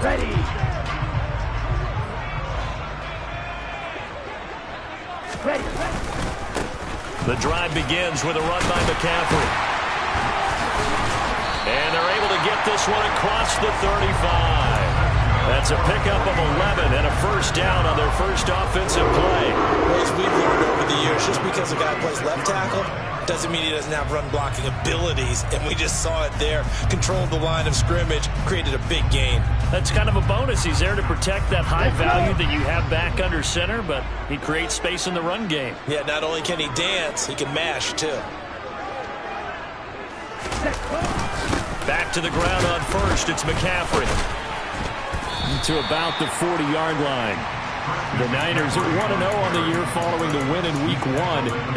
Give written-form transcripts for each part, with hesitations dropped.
Ready. Ready. The drive begins with a run by McCaffrey. And they're able to get this one across the 35. That's a pickup of 11 and a first down on their first offensive play. As we've learned over the years, just because a guy plays left tackle doesn't mean he doesn't have run blocking abilities, and we just saw it there. Controlled the line of scrimmage, created a big gain. That's kind of a bonus. He's there to protect that high value that you have back under center, but he creates space in the run game. Yeah, not only can he dance, he can mash too. Back to the ground on first. It's McCaffrey. To about the 40-yard line. The Niners are 1-0 on the year following the win in Week 1.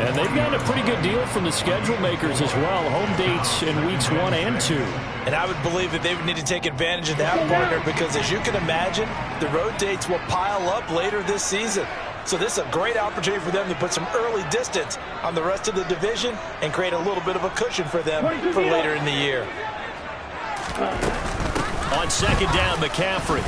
And they've gotten a pretty good deal from the schedule makers as well. Home dates in Weeks 1 and 2. And I would believe that they would need to take advantage of that, partner, because as you can imagine, the road dates will pile up later this season. So this is a great opportunity for them to put some early distance on the rest of the division and create a little bit of a cushion for them for later in the year. On second down, McCaffrey.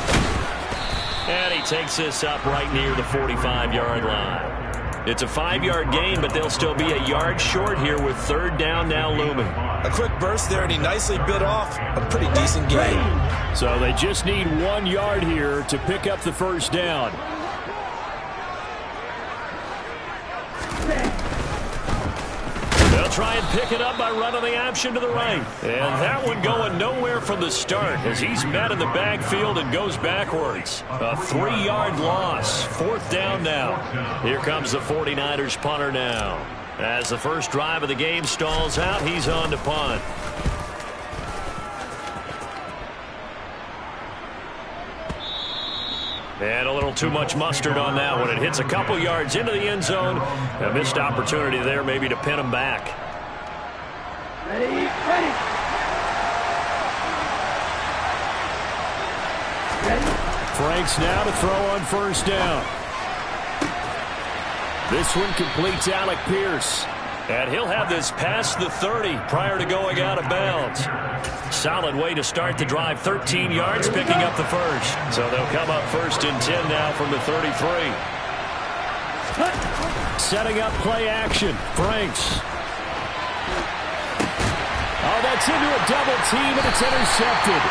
And he takes this up right near the 45-yard line. It's a 5-yard gain, but they'll still be a yard short here with third down now looming. A quick burst there, and he nicely bit off a pretty decent gain. So they just need 1 yard here to pick up the first down. They'll try and pick it up by running the option to the right. And that one going nowhere from the start as he's met in the backfield and goes backwards. A 3-yard loss. Fourth down now. Here comes the 49ers punter now. As the first drive of the game stalls out, he's on to punt. And a little too much mustard on that one. It hits a couple yards into the end zone. A missed opportunity there maybe to pin him back. Ready, ready. Ready. Franks now to throw on first down. This one completes Alec Pierce. And he'll have this past the 30 prior to going out of bounds. Solid way to start the drive. 13 yards, picking up the first. So they'll come up first and 10 now from the 33. Setting up play action. Franks. Oh, that's into a double team, and it's intercepted.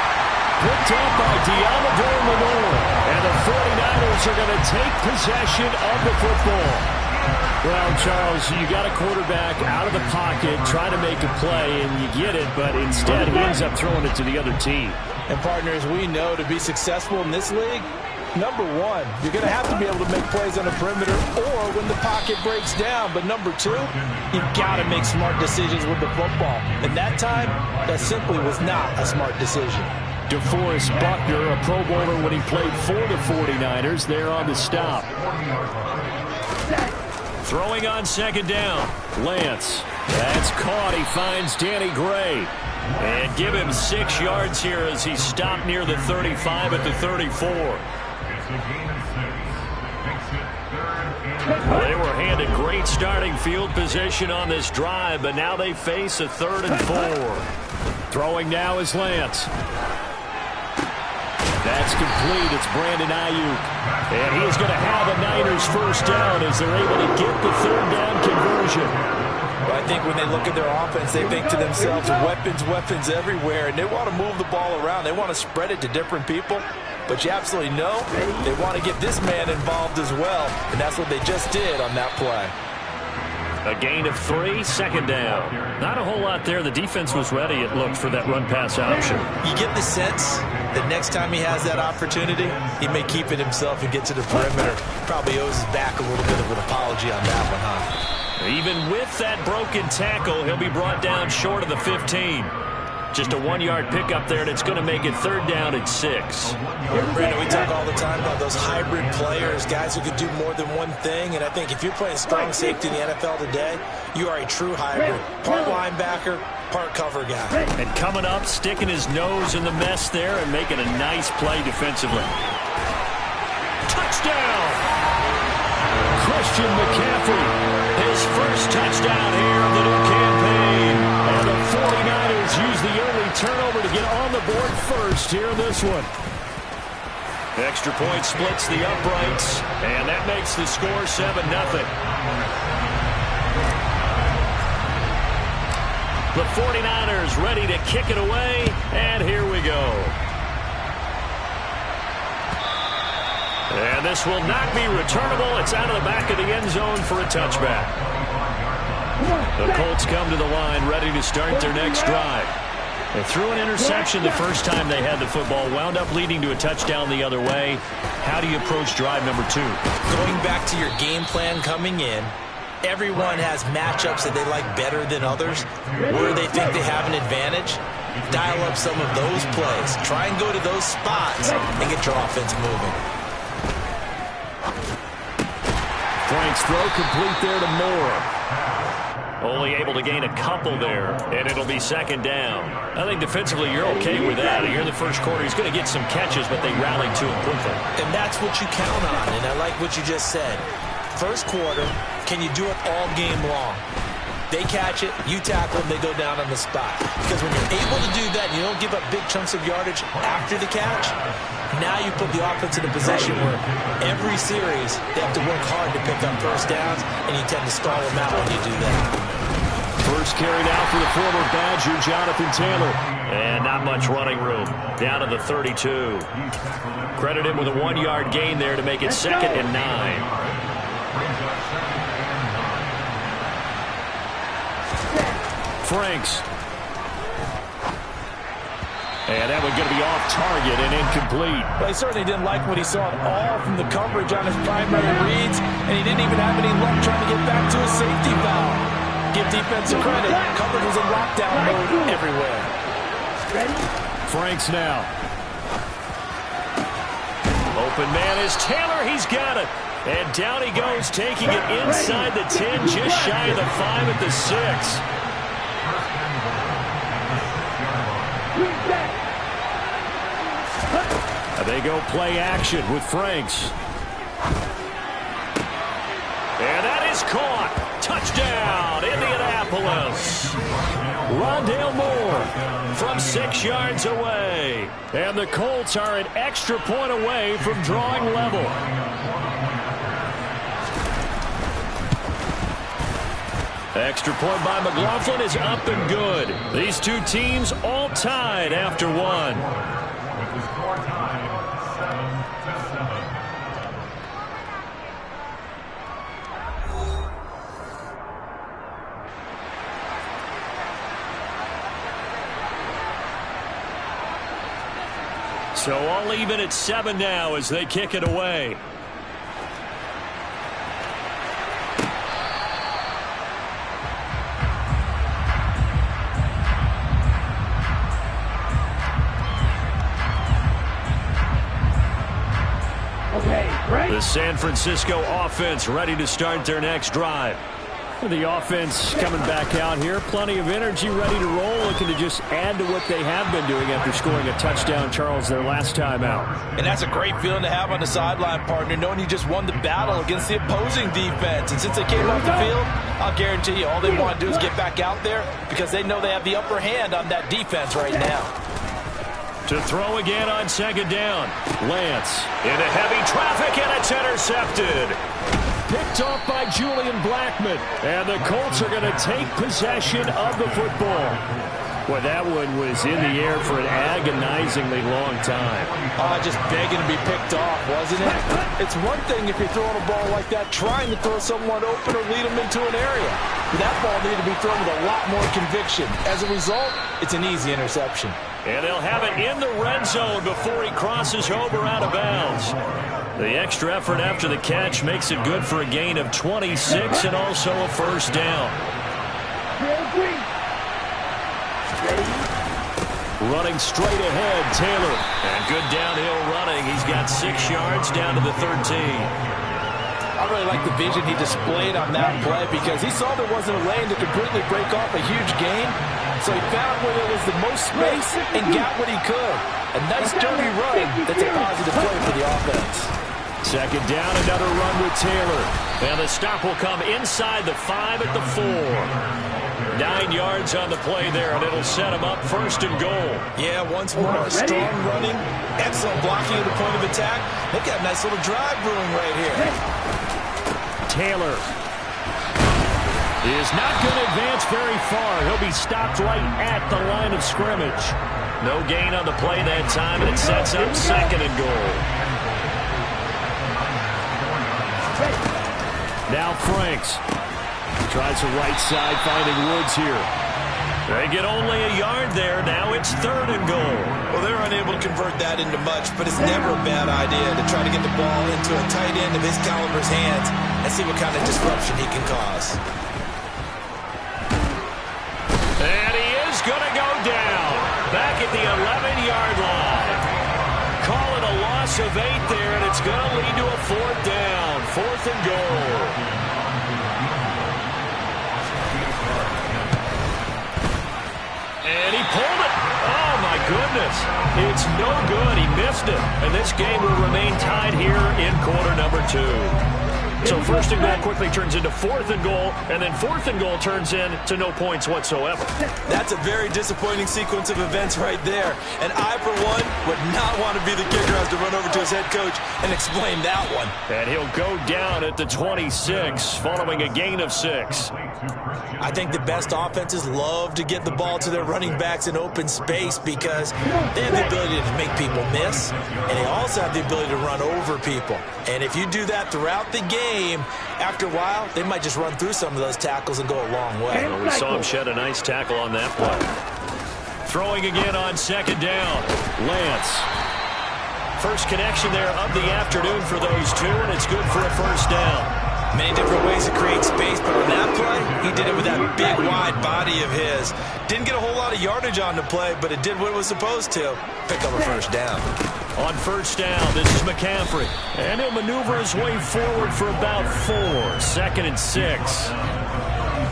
Picked up by Deommodore Lenoir. And the 49ers are going to take possession of the football. Well, Charles, you got a quarterback out of the pocket trying to make a play, and you get it, but instead he ends up throwing it to the other team. And partners, we know to be successful in this league, number one, you're going to have to be able to make plays on the perimeter or when the pocket breaks down. But number two, you've got to make smart decisions with the football. And that time, that simply was not a smart decision. DeForest Buckner, a Pro Bowler when he played for the 49ers, there on the stop. Throwing on second down. Lance. That's caught. He finds Danny Gray. And give him 6 yards here as he stopped near the 35 at the 34. They were handed great starting field position on this drive, but now they face a 3rd and 4. Throwing now is Lance. That's complete. It's Brandon Ayuk. And he is going to have a Niners first down as they're able to get the 3rd down conversion. Well, I think when they look at their offense, they think to themselves, weapons, weapons everywhere, and they want to move the ball around. They want to spread it to different people. But you absolutely know they want to get this man involved as well, and that's what they just did on that play. A gain of 3, second down. Not a whole lot there. The defense was ready, it looked, for that run-pass option. You get the sense that next time he has that opportunity, he may keep it himself and get to the perimeter. Probably owes his back a little bit of an apology on that one, huh? Even with that broken tackle, he'll be brought down short of the 15. Just a 1-yard pickup there, and it's going to make it 3rd down at 6. Brandon, we talk all the time about those hybrid players, guys who can do more than one thing, and I think if you're playing strong safety in the NFL today, you are a true hybrid. Part linebacker, part cover guy. And coming up, sticking his nose in the mess there and making a nice play defensively. Touchdown! Christian McCaffrey, his first touchdown here of the new campaign. And the 49ers use the early turnover to get on the board first here in this one. Extra point splits the uprights, and that makes the score 7-0. The 49ers ready to kick it away, and here we go. And this will not be returnable. It's out of the back of the end zone for a touchback. The Colts come to the line ready to start their next drive. They threw an interception the first time they had the football, wound up leading to a touchdown the other way. How do you approach drive number 2? Going back to your game plan coming in, everyone has matchups that they like better than others, where they think they have an advantage. Dial up some of those plays. Try and go to those spots and get your offense moving. Frank's throw complete there to Moore. Only able to gain a couple there, and it'll be second down. I think defensively you're okay with that. Here in the first quarter, he's going to get some catches, but they rallied to him quickly. And that's what you count on, and I like what you just said. First quarter, can you do it all game long? They catch it, you tackle them, they go down on the spot. Because when you're able to do that, you don't give up big chunks of yardage after the catch, now you put the offense in a position where every series they have to work hard to pick up first downs, and you tend to stall them out when you do that. First carry down for the former Badger, Jonathan Taylor. And not much running room. Down to the 32. Credit him with a 1-yard gain there to make it 2nd and 9. Franks. And that one's going to be off target and incomplete. Well, he certainly didn't like what he saw at all from the coverage on his primary reads, and he didn't even have any luck trying to get back to a safety foul. Give defensive credit. Coverage was in lockdown mode everywhere. Franks now. Open man is Taylor. He's got it. And down he goes, taking it inside the 10, just shy of the 5 at the 6. They go play action with Franks. And that is caught. Touchdown, Indianapolis. Rondale Moore from 6 yards away. And the Colts are an extra point away from drawing level. Extra point by McLaughlin is up and good. These two teams all tied after one. So all even at 7 now as they kick it away. The San Francisco offense ready to start their next drive. The offense coming back out here. Plenty of energy, ready to roll, looking to just add to what they have been doing after scoring a touchdown, Charles, their last time out. And that's a great feeling to have on the sideline, partner, knowing you just won the battle against the opposing defense. And since they came off the field, I'll guarantee you all they want to do is get back out there because they know they have the upper hand on that defense right now. To throw again on second down. Lance into heavy traffic, and it's intercepted. Picked off by Julian Blackmon. And the Colts are going to take possession of the football. Boy, that one was in the air for an agonizingly long time. Just begging to be picked off, wasn't it? It's one thing if you're throwing a ball like that, trying to throw someone open or lead them into an area. But that ball needed to be thrown with a lot more conviction. As a result, it's an easy interception. And they'll have it in the red zone before he crosses over out of bounds. The extra effort after the catch makes it good for a gain of 26 and also a first down. Running straight ahead, Taylor. And good downhill running. He's got 6 yards down to the 13. I really like the vision he displayed on that play because he saw there wasn't a lane to completely break off a huge gain. So he found where there was the most space and got what he could. A nice dirty run that's a positive play for the offense. Second down, another run with Taylor. And the stop will come inside the 5 at the 4. 9 yards on the play there, and it'll set him up 1st and goal. Yeah, once more, strong running, excellent blocking at the point of attack. They've got a nice little drive brewing right here. Taylor is not going to advance very far. He'll be stopped right at the line of scrimmage. No gain on the play that time, and it sets up 2nd and goal. Now Franks tries the right side, finding Woods here. They get only a yard there. Now it's 3rd and goal. Well, they're unable to convert that into much, but it's never a bad idea to try to get the ball into a tight end of his caliber's hands and see what kind of disruption he can cause. And he is going to go down back at the 11-yard line. Call it a loss of 8 there, and it's going to lead to a 4th down. 4th and goal. And he pulled it. Oh, my goodness. It's no good. He missed it. And this game will remain tied here in quarter number 2. So 1st and goal quickly turns into 4th and goal, and then 4th and goal turns into no points whatsoever. That's a very disappointing sequence of events right there. And I, for one, would not want to be the kicker who has to run over to his head coach and explain that one. And he'll go down at the 26, following a gain of 6. I think the best offenses love to get the ball to their running backs in open space because they have the ability to make people miss, and they also have the ability to run over people. And if you do that throughout the game, after a while, they might just run through some of those tackles and go a long way. Well, we saw him shed a nice tackle on that play. Throwing again on 2nd down. Lance. First connection there of the afternoon for those two, and it's good for a 1st down. Many different ways to create space, but on that play, he did it with that big, wide body of his. Didn't get a whole lot of yardage on the play, but it did what it was supposed to. Pick up a 1st down. On 1st down, this is McCaffrey. And he'll maneuver his way forward for about 4. 2nd and 6.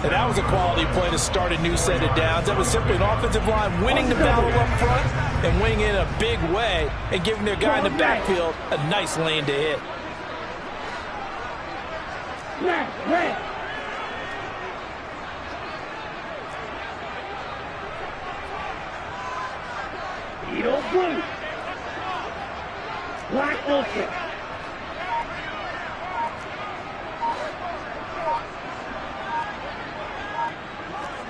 And that was a quality play to start a new set of downs. That was simply an offensive line winning the battle up front and winning in a big way and giving their guy in the backfield a nice lane to hit. Red. Eagle blue. Black ultra.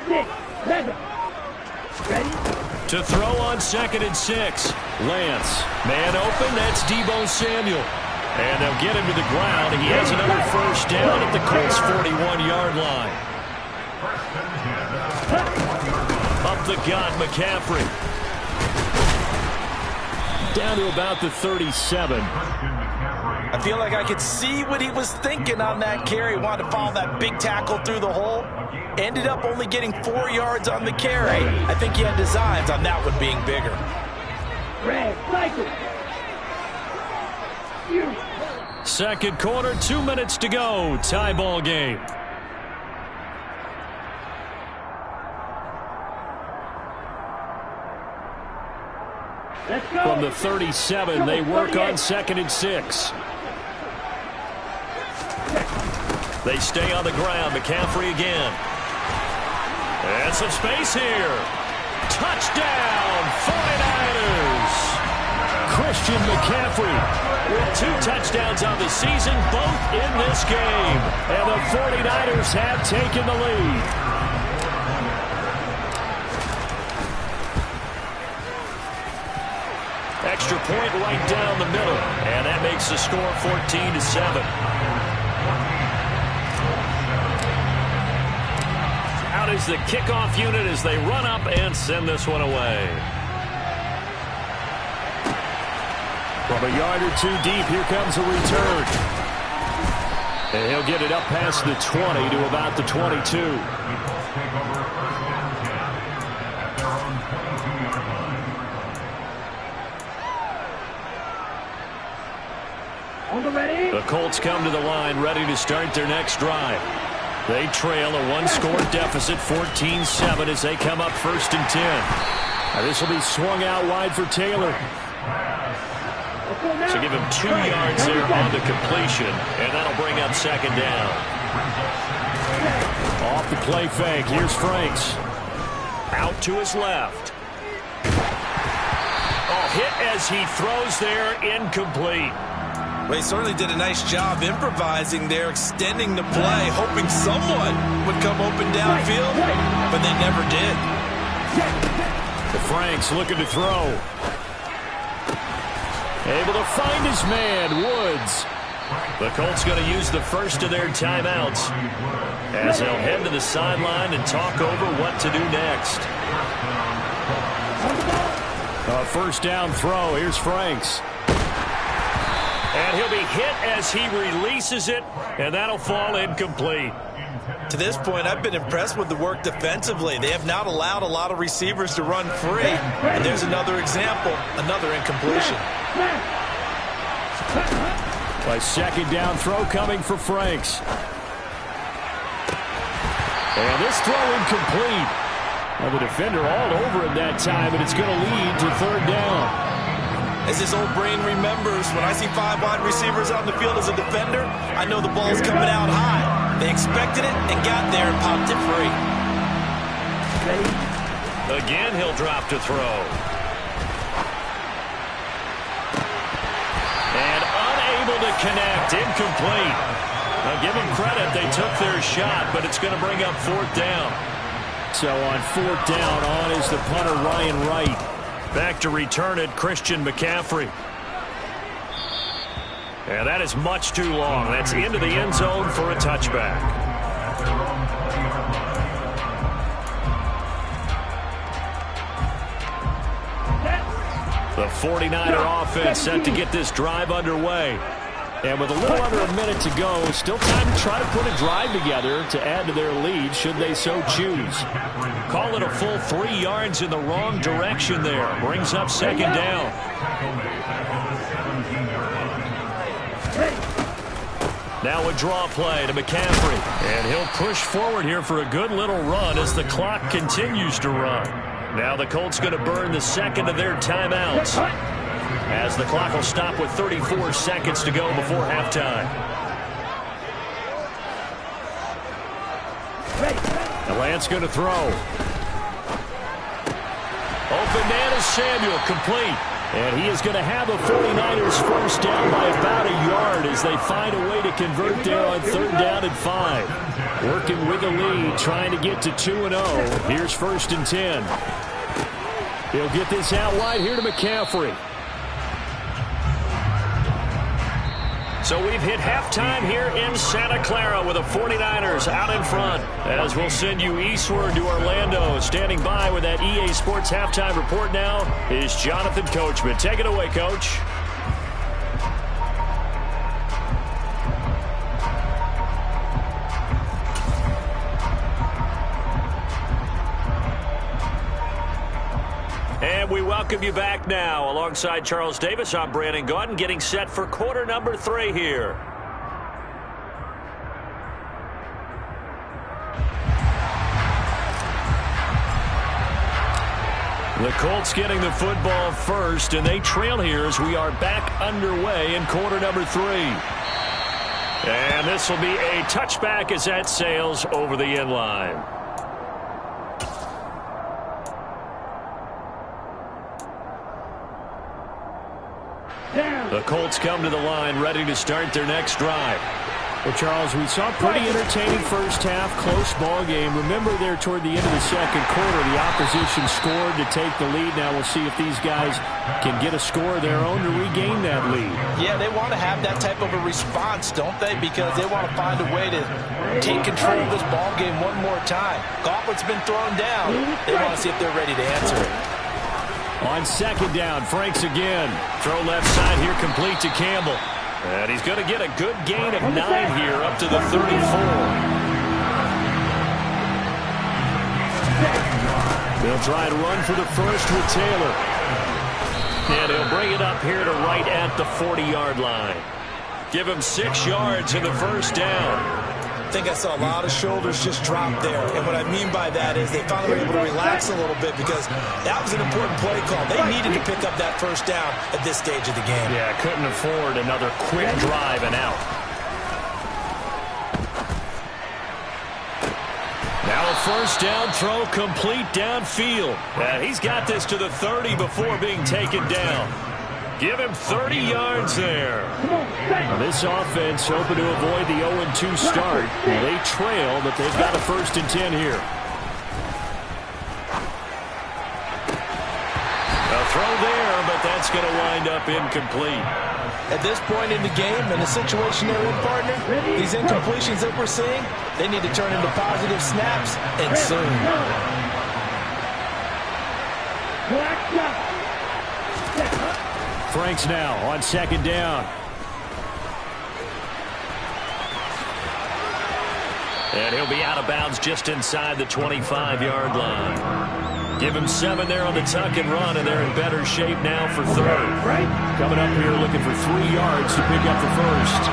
Six, 7. Ready? To throw on 2nd and 6. Lance. Man open, that's Deebo Samuel. And they'll get him to the ground. He has another 1st down at the Colts' 41-yard line. Up the gut, McCaffrey. Down to about the 37. I feel like I could see what he was thinking on that carry. He wanted to follow that big tackle through the hole. Ended up only getting 4 yards on the carry. I think he had designs on that one being bigger. Red, cycle. 2nd quarter, 2 minutes to go. Tie ball game. Let's go. From the 37, they work on 2nd and 6. They stay on the ground. McCaffrey again. And some space here. Touchdown, 49ers. Christian McCaffrey with 2 touchdowns on the season, both in this game. And the 49ers have taken the lead. Extra point right down the middle. And that makes the score 14-7. Out is the kickoff unit as they run up and send this one away. From a yard or 2 deep, here comes a return. And he'll get it up past the 20 to about the 22. On the ready. The Colts come to the line ready to start their next drive. They trail a 1-score deficit, 14-7, as they come up 1st and 10. Now this will be swung out wide for Taylor. So give him 2 yards there on the completion, and that'll bring up 2nd down. Off the play fake. Here's Franks. Out to his left. Oh, hit as he throws there. Incomplete. Well, he certainly did a nice job improvising there, extending the play, hoping someone would come open downfield, but they never did. Franks looking to throw. Able to find his man, Woods. The Colts going to use the first of their timeouts as they'll head to the sideline and talk over what to do next. A first down throw. Here's Franks. And he'll be hit as he releases it, and that'll fall incomplete. To this point, I've been impressed with the work defensively. They have not allowed a lot of receivers to run free. And there's another example, another incompletion. A second down throw coming for Franks. And this throw incomplete. Now the defender all over him that time, and it's going to lead to third down. As his old brain remembers, when I see 5 wide receivers on the field as a defender, I know the ball's coming out high. They expected it and got there and popped it free. Again, he'll drop to throw. And unable to connect. Incomplete. Now give them credit. They took their shot, but it's going to bring up fourth down. So on fourth down, on is the punter, Ryan Wright. Back to return it, Christian McCaffrey. And that is much too long. That's into the end zone for a touchback. The 49er offense set to get this drive underway. And with a little under a minute to go, still time to try to put a drive together to add to their lead should they so choose. Call it a full 3 yards in the wrong direction there. Brings up second down. Now a draw play to McCaffrey. And he'll push forward here for a good little run as the clock continues to run. Now the Colts going to burn the second of their timeouts, as the clock will stop with 34 seconds to go before halftime. And Lance going to throw. Open man is Samuel, complete. And he is going to have the 49ers first down by about a yard as they find a way to convert there on third down and 5. Working with the lead, trying to get to 2-0. Here's first and 10. He'll get this out wide here to McCaffrey. So we've hit halftime here in Santa Clara with the 49ers out in front. As we'll send you eastward to Orlando. Standing by with that EA Sports halftime report now is Jonathan Coachman. Take it away, Coach. And we welcome you back now. Alongside Charles Davis, I'm Brandon Gaudin, getting set for quarter number 3 here. The Colts getting the football first, and they trail here as we are back underway in quarter number 3. And this will be a touchback as that sails over the end line. The Colts come to the line ready to start their next drive. Well, Charles, we saw a pretty entertaining first half, close ball game. Remember there toward the end of the second quarter, the opposition scored to take the lead. Now we'll see if these guys can get a score of their own to regain that lead. Yeah, they want to have that type of a response, don't they? Because they want to find a way to take control of this ball game one more time. Gauntlet's been thrown down. They want to see if they're ready to answer it. On second down, Franks again. Throw left side here, complete to Campbell. And he's going to get a good gain of 9 here, up to the 34. They'll try and run for the first with Taylor. And he'll bring it up here to right at the 40-yard line. Give him 6 yards in the first down. I think I saw a lot of shoulders just drop there. And what I mean by that is they finally were able to relax a little bit because that was an important play call. They needed to pick up that first down at this stage of the game. Yeah, couldn't afford another quick drive and out. first down throw complete downfield. And he's got this to the 30 before being taken down. Give him 30 yards there. Now this offense hoping to avoid the 0-2 start. They trail, but they've got a 1st and 10 here. A throw there, but that's going to wind up incomplete. At this point in the game, in the situation they're in, partner, these incompletions that we're seeing, they need to turn into positive snaps, and soon. Franks now on 2nd down. And he'll be out of bounds just inside the 25-yard line. Give him 7 there on the tuck and run, and they're in better shape now for 3rd. Coming up here looking for 3 yards to pick up the 1st.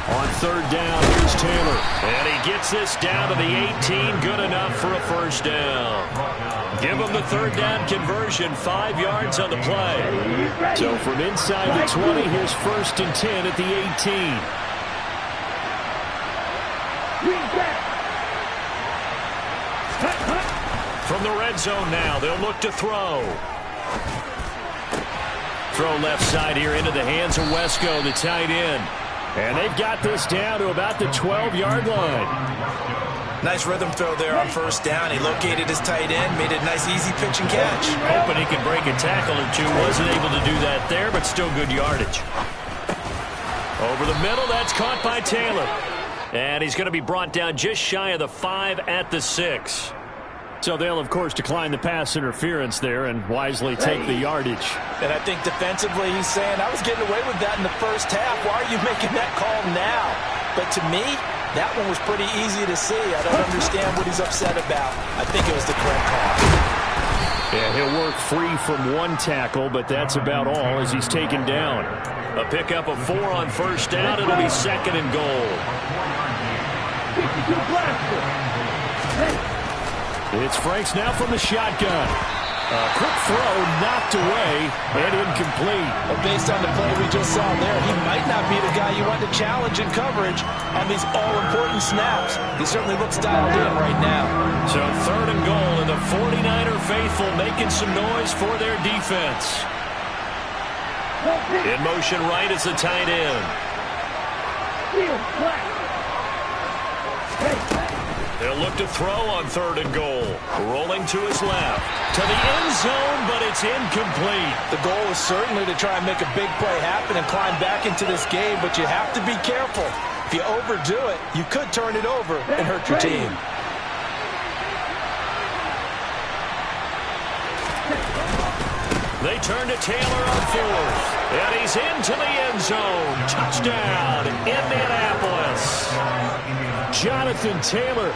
On 3rd down, here's Taylor. And he gets this down to the 18, good enough for a 1st down. Give him the 3rd down conversion, 5 yards on the play. So from inside the 20, here's 1st and 10 at the 18. From the red zone now, they'll look to throw. Throw left side here into the hands of Wesco, the tight end. And they've got this down to about the 12-yard line. Nice rhythm throw there on 1st down. He located his tight end, made it a nice easy pitch and catch. Hoping he could break a tackle or two. Wasn't able to do that there, but still good yardage. Over the middle, that's caught by Taylor. And he's going to be brought down just shy of the 5 at the 6. So they'll, of course, decline the pass interference there and wisely take the yardage. And I think defensively he's saying, I was getting away with that in the 1st half. Why are you making that call now? But to me, that one was pretty easy to see. I don't understand what he's upset about. I think it was the correct call. Yeah, he'll work free from 1 tackle, but that's about all as he's taken down. A pickup of 4 on 1st down. It'll be 2nd and goal. It's Franks now from the shotgun. A quick throw knocked away and incomplete. But based on the play we just saw there, he might not be the guy you want to challenge in coverage on these all-important snaps. He certainly looks dialed in right now. So 3rd and goal, and the 49er faithful making some noise for their defense. In motion right is the tight end. They'll look to throw on 3rd and goal. Rolling to his left. To the end zone, but it's incomplete. The goal is certainly to try and make a big play happen and climb back into this game, but you have to be careful. If you overdo it, you could turn it over and hurt your team. They turn to Taylor on 4th. And he's into the end zone. Touchdown, Indianapolis. Jonathan Taylor,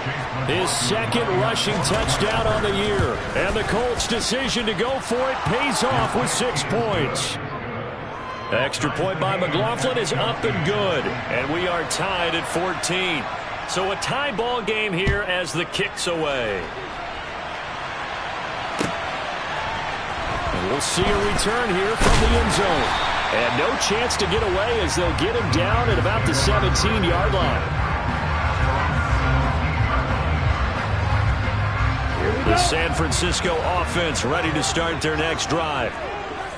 his 2nd rushing touchdown on the year. And the Colts' decision to go for it pays off with 6 points. Extra point by McLaughlin is up and good. And we are tied at 14. So a tie ball game here as the kick's away. And we'll see a return here from the end zone. And no chance to get away as they'll get him down at about the 17-yard line. The San Francisco offense ready to start their next drive.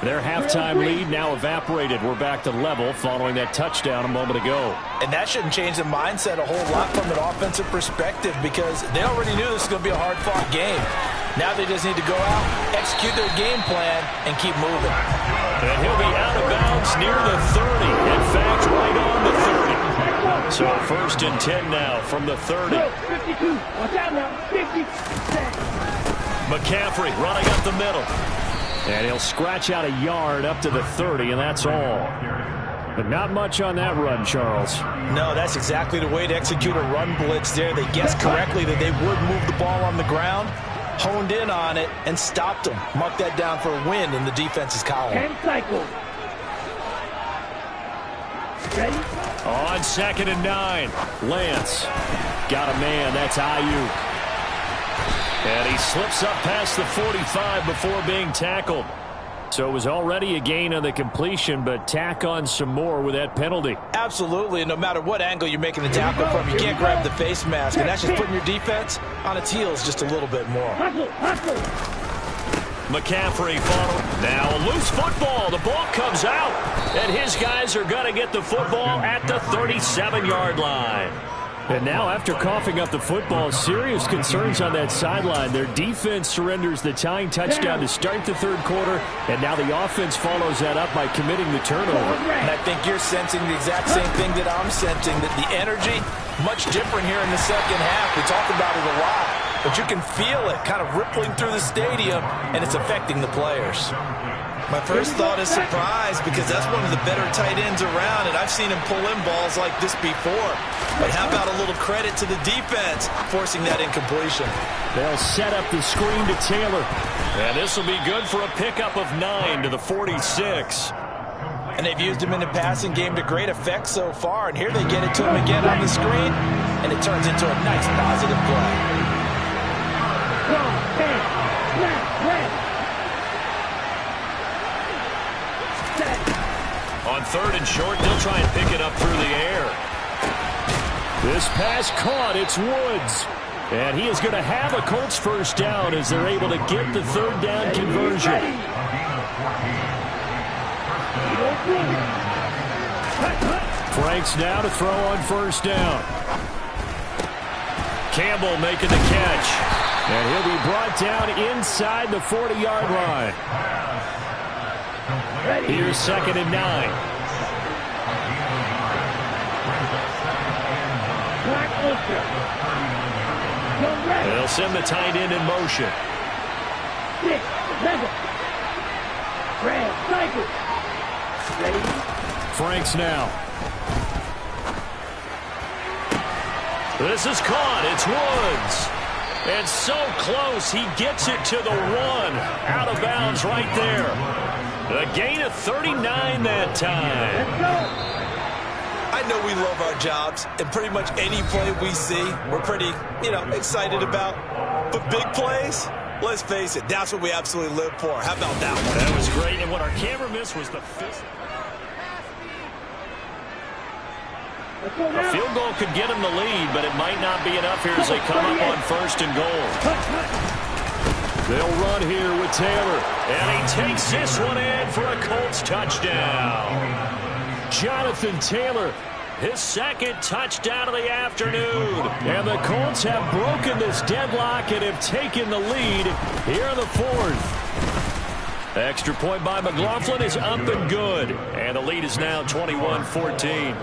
Their halftime lead now evaporated. We're back to level following that touchdown a moment ago. And that shouldn't change the mindset a whole lot from an offensive perspective because they already knew this was going to be a hard-fought game. Now they just need to go out, execute their game plan, and keep moving. And he'll be out of bounds near the 30. In fact, right on the 30. So 1st and 10 now from the 30. 52. Watch out now. 50. McCaffrey running up the middle. And he'll scratch out a yard up to the 30, and that's all. But not much on that run, Charles. No, that's exactly the way to execute a run blitz there. They guessed correctly that they would move the ball on the ground, honed in on it, and stopped them. Mark that down for a win in the defense's column. 10 cycles. Ready? On 2nd and 9, Lance got a man. That's Ayuk. And he slips up past the 45 before being tackled. So it was already a gain on the completion, but tack on some more with that penalty. Absolutely. No matter what angle you're making the tackle from, you can't grab the face mask, and that's just putting your defense on its heels just a little bit more. McCaffrey followed. Now a loose football. The ball comes out, and his guys are going to get the football at the 37-yard line. And now, after coughing up the football, serious concerns on that sideline. Their defense surrenders the tying touchdown to start the third quarter, and now the offense follows that up by committing the turnover. And I think you're sensing the exact same thing that I'm sensing, that the energy, much different here in the second half. We talk about it a lot, but you can feel it kind of rippling through the stadium, and it's affecting the players. My first thought is surprise, because that's one of the better tight ends around, and I've seen him pull in balls like this before. But how about a little credit to the defense forcing that incompletion? They'll set up the screen to Taylor. And this will be good for a pickup of 9 to the 46. And they've used him in the passing game to great effect so far, and here they get it to him again on the screen, and it turns into a nice positive play. On third and short, they'll try and pick it up through the air. This pass caught. It's Woods. And he is going to have a Colts first down as they're able to get the third down conversion. Franks now to throw on first down. Campbell making the catch. And he'll be brought down inside the 40-yard line. Here's 2nd and 9. They'll send the tight end in motion. Franks now. This is caught. It's Woods. And so close, he gets it to the 1. Out of bounds right there. A gain of 39 that time. I know we love our jobs, and pretty much any play we see, we're pretty, excited about. But big plays, let's face it, that's what we absolutely live for. How about that one? That was great, and what our camera missed was the fifth. A field goal could get him the lead, but it might not be enough here as they come up on 1st and goal. They'll run here with Taylor, and he takes this one in for a Colts touchdown. Jonathan Taylor, his 2nd touchdown of the afternoon. And the Colts have broken this deadlock and have taken the lead here in the 4th. Extra point by McLaughlin is up and good. And the lead is now 21-14.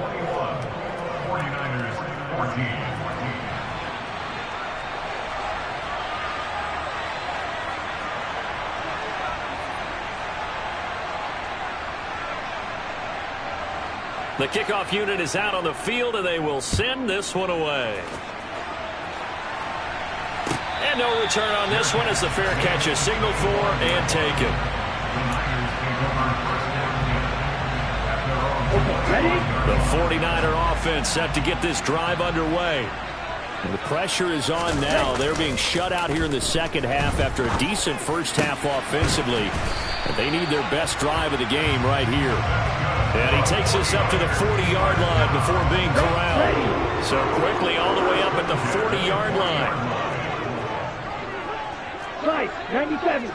The kickoff unit is out on the field, and they will send this one away. And no return on this one as the fair catch is signaled for and taken. The 49er offense set to get this drive underway. And the pressure is on now. They're being shut out here in the second half after a decent first half offensively. But they need their best drive of the game right here. And he takes us up to the 40-yard line before being corralled. So quickly all the way up at the 40-yard line. 97.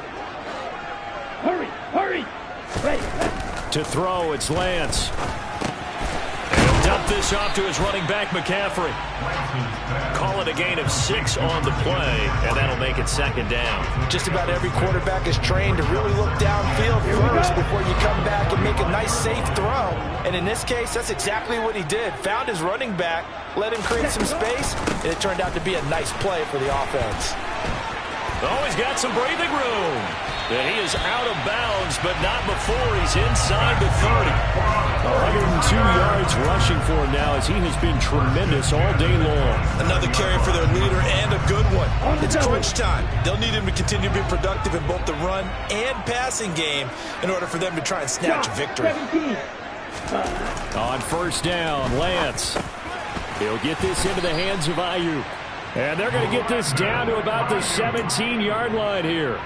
Hurry. Ready. To throw, it's Lance. And he'll dump this off to his running back, McCaffrey. Call it a gain of 6 on the play, and that'll make it 2nd down. Just about every quarterback is trained to really look downfield first before you come back and make a nice, safe throw. And in this case, that's exactly what he did. Found his running back, let him create some space, and it turned out to be a nice play for the offense. Oh, he's got some breathing room. And he is out of bounds, but not before he's inside the 30. 102 yards rushing for him now as he has been tremendous all day long. Another carry for their leader and a good one. It's crunch time. They'll need him to continue to be productive in both the run and passing game in order for them to try and snatch a victory. On first down, Lance. He'll get this into the hands of Ayuk. And they're going to get this down to about the 17-yard line here.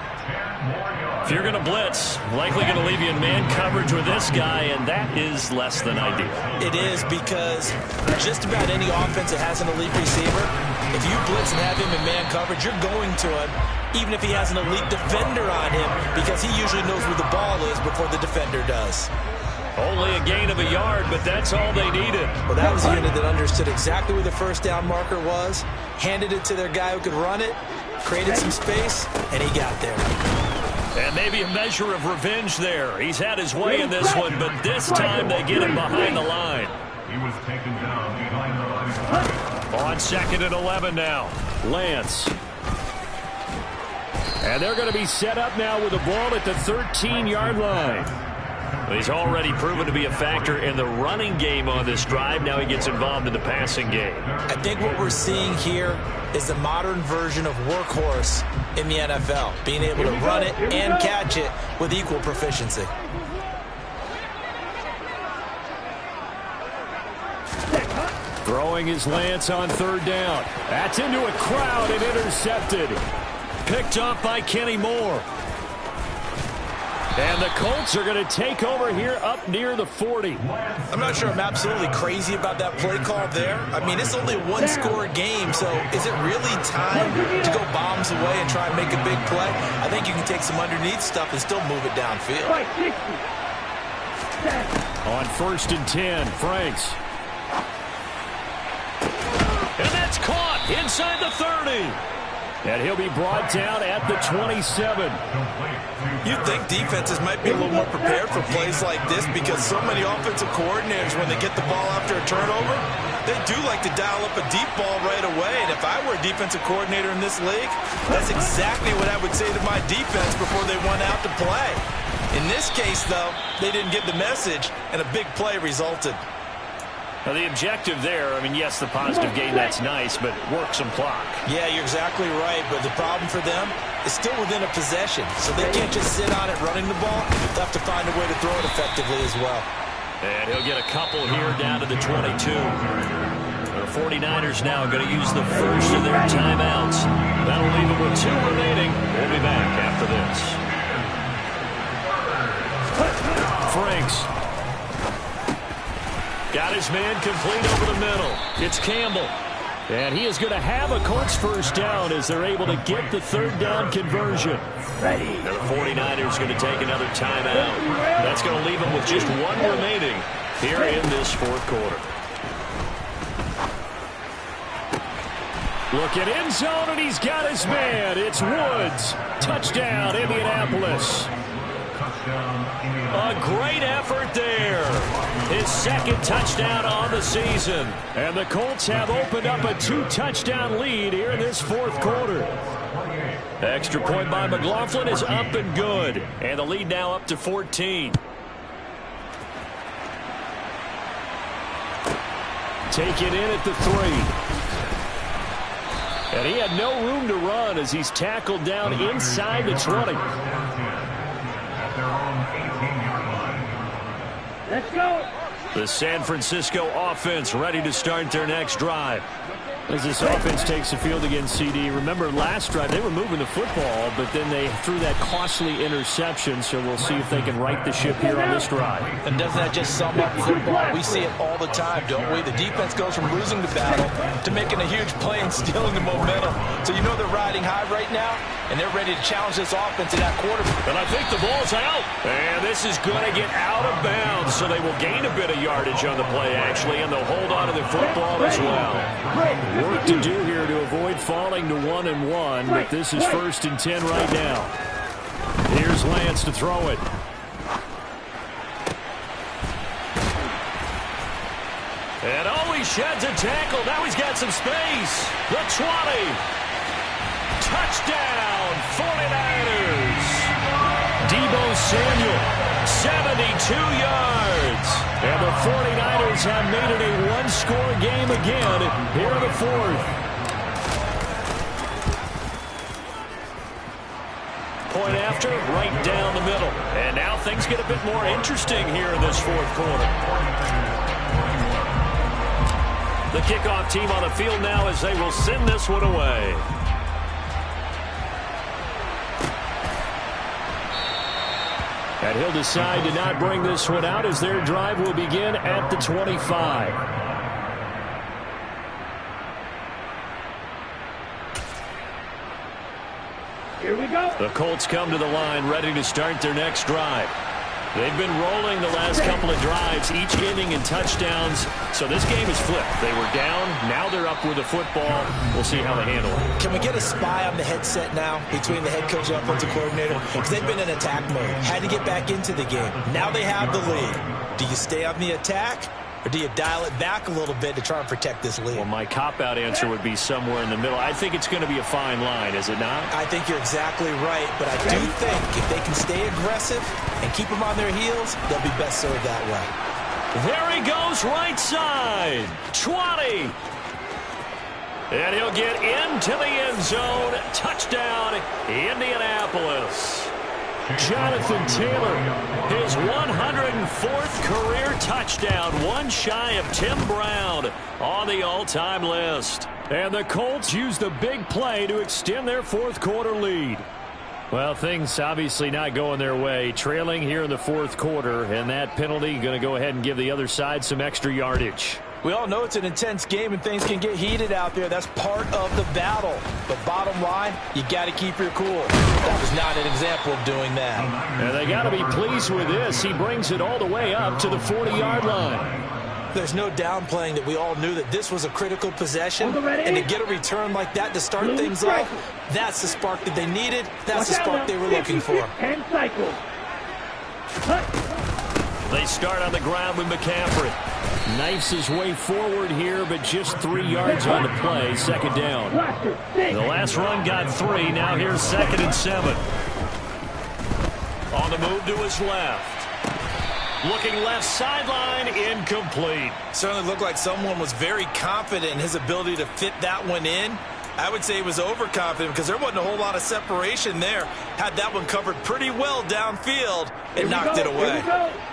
If you're going to blitz, likely going to leave you in man coverage with this guy, and that is less than ideal. It is, because just about any offense that has an elite receiver, if you blitz and have him in man coverage, you're going to him, even if he has an elite defender on him, because he usually knows where the ball is before the defender does. Only a gain of a yard, but that's all they needed. Well, that was a unit that understood exactly where the first down marker was, handed it to their guy who could run it, created some space, and he got there. And maybe a measure of revenge there. He's had his way in this one, but this time they get him behind the line. He was taken down behind the line. On 2nd and 11 now. Lance. And they're going to be set up now with the ball at the 13-yard line. He's already proven to be a factor in the running game on this drive. Now he gets involved in the passing game. I think what we're seeing here is the modern version of workhorse in the NFL, being able to run it and catch it with equal proficiency. Throwing his Lance on 3rd down. That's into a crowd and intercepted. Picked off by Kenny Moore. And the Colts are going to take over here up near the 40. I'm not sure I'm absolutely crazy about that play call there. I mean, it's only a one-score game, so is it really time to go bombs away and try and make a big play? I think you can take some underneath stuff and still move it downfield. On 1st and 10, Franks. And that's caught inside the 30. And he'll be brought down at the 27. You'd think defenses might be a little more prepared for plays like this, because so many offensive coordinators, when they get the ball after a turnover, they do like to dial up a deep ball right away. And if I were a defensive coordinator in this league, that's exactly what I would say to my defense before they went out to play. In this case, though, they didn't get the message, and a big play resulted. Now, the objective there, I mean, yes, the positive gain, that's nice, but work some clock. Yeah, you're exactly right, but the problem for them is still within a possession, so they can't just sit on it running the ball. They'll have to find a way to throw it effectively as well. And he'll get a couple here down to the 22. The 49ers now going to use the first of their timeouts. That'll leave them with 2 remaining. We'll be back after this. Franks. Got his man complete over the middle. It's Campbell. And he is going to have a Colts first down as they're able to get the 3rd down conversion. Ready. Now the 49ers going to take another timeout. That's going to leave them with just 1 remaining here in this 4th quarter. Look at end zone, and he's got his man. It's Woods. Touchdown, Indianapolis. A great effort there. His 2nd touchdown on the season. And the Colts have opened up a 2-touchdown lead here in this 4th quarter. Extra point by McLaughlin is up and good. And the lead now up to 14. Take it in at the 3. And he had no room to run as he's tackled down inside the 20. Let's go. The San Francisco offense ready to start their next drive. As this offense takes the field against CD. Remember last drive they were moving the football, but then they threw that costly interception, so we'll see if they can right the ship here on this drive. And doesn't that just sum up football? We see it all the time, don't we? The defense goes from losing the battle to making a huge play and stealing the momentum. So you know they're riding high right now, and they're ready to challenge this offense at that quarterback. And I think the ball's out. And this is going to get out of bounds, so they will gain a bit of yardage on the play, actually, and they'll hold on to the football as well. Work to do here to avoid falling to 1-1, but this is 1st and 10 right now. Here's Lance to throw it. And he sheds a tackle. Now he's got some space. The 20. Touchdown, 49ers. Deebo Samuel, 72 yards. And the 49ers have made it a one-score game again here in the 4th. Point after, right down the middle. And now things get a bit more interesting here in this 4th quarter. The kickoff team on the field now as they will send this one away. And he'll decide to not bring this one out as their drive will begin at the 25. Here we go. The Colts come to the line ready to start their next drive. They've been rolling the last couple of drives, each ending in touchdowns. So this game is flipped. They were down. Now they're up with the football. We'll see how they handle it. Can we get a spy on the headset now between the head coach and offensive coordinator? Because they've been in attack mode. Had to get back into the game. Now they have the lead. Do you stay on the attack? Or do you dial it back a little bit to try and protect this lead? Well, my cop-out answer would be somewhere in the middle. I think it's going to be a fine line, is it not? I think you're exactly right, but I do think if they can stay aggressive and keep them on their heels, they'll be best served that way. There he goes, right side. 20. And he'll get into the end zone. Touchdown, Indianapolis. Jonathan Taylor, his 104th career touchdown, one shy of Tim Brown on the all-time list. And the Colts use the big play to extend their fourth quarter lead. Well, things obviously not going their way. Trailing here in the fourth quarter, and that penalty going to go ahead and give the other side some extra yardage. We all know it's an intense game and things can get heated out there. That's part of the battle. But bottom line, you got to keep your cool. That was not an example of doing that. And they got to be pleased with this. He brings it all the way up to the 40-yard line. There's no downplaying that we all knew that this was a critical possession. And to get a return like that to start things off, that's the spark that they needed. That's the spark they were looking for. And cycle. They start on the ground with McCaffrey. Knifes his way forward here, but just 3 yards on the play. Second down. The last run got 3. Now here's 2nd and 7. On the move to his left. Looking left sideline, incomplete. Certainly looked like someone was very confident in his ability to fit that one in. I would say he was overconfident because there wasn't a whole lot of separation there. Had that one covered pretty well downfield and knocked it away.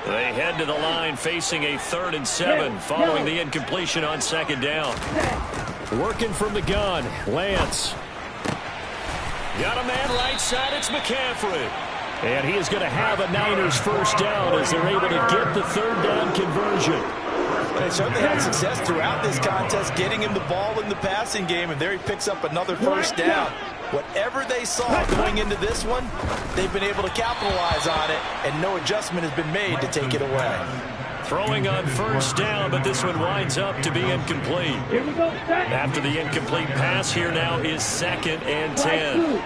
They head to the line facing a 3rd and 7 following the incompletion on 2nd down. Working from the gun, Lance. Got a man right side, it's McCaffrey. And he is going to have a Niners first down as they're able to get the 3rd down conversion. They certainly had success throughout this contest, getting him the ball in the passing game, and there he picks up another first down. Whatever they saw going into this one, they've been able to capitalize on it, and no adjustment has been made to take it away. Throwing on first down, but this one winds up to be incomplete. After the incomplete pass, here now is 2nd and 10.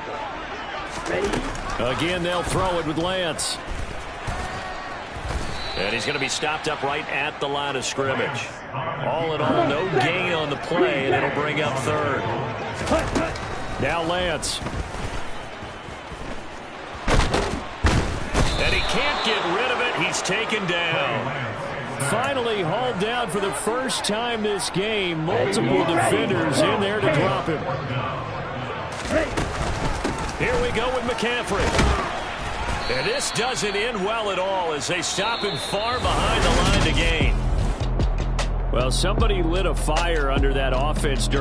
Again, they'll throw it with Lance. And he's going to be stopped up right at the line of scrimmage. All in all, no gain on the play, and it'll bring up 3rd. Now Lance. And he can't get rid of it. He's taken down. Finally hauled down for the first time this game. Multiple defenders in there to drop him. Here we go with McCaffrey. And this doesn't end well at all as they stop him far behind the line to gain. Well, somebody lit a fire under that offense during